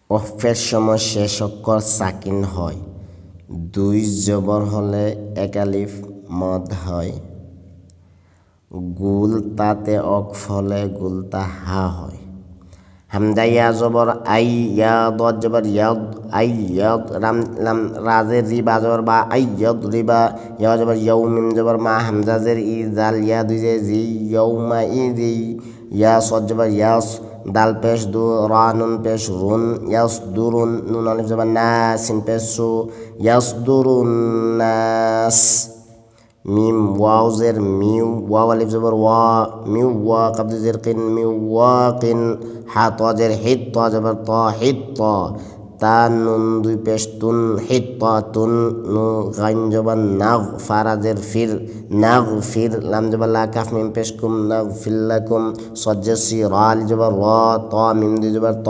ওকফের সময় শেষ অক্ষর সাকিন হয়। দুই জবর হলে এক আলিফ মদ হয়। গুল তাতে অকফ হলে গুলতা হা হয়। হামজা ইয়া জবর আই, ইয়া দদ জবর ইয়াদ, আই ইয়াদ, রাম লাম রাজের রিবা জবর বা, আই ইয়াদ রিবা, ইয়া জবর ইয়াউ, মিম জবর মা, হামজা জের ই, জাল ইয়া দুই জে জি, ইয়াউমা ই জি, ইয়া সদ জবর ইয়াস, দাল পেশ দু, রা নুন পেশ রুন, ইয়াস দুরুন, নুন আলিফ জবর না, সিন পেশ সু, ইয়াস দুরুন নাস। মিম ওয়াও জের মিউ, ওয়াও আলিফ জবর ওয়া, মিউ ওয়া, কাবদ জের কিন, মিউ ওয়া কিন, হা ত জের হিত, ত জবর ত, হিত ত, তা নুন দুই পেশ তুন, হিত ত তুন, নু গাইন জবর নাগ, ফারা জের ফির, নাগ ফির, লাম জবর লা, কাফ মিম পেশ কুম, নাগ ফিল্লাকুম, সদ জের সি, রা আলিফ জবর র, ত মিম দুই জবর ত,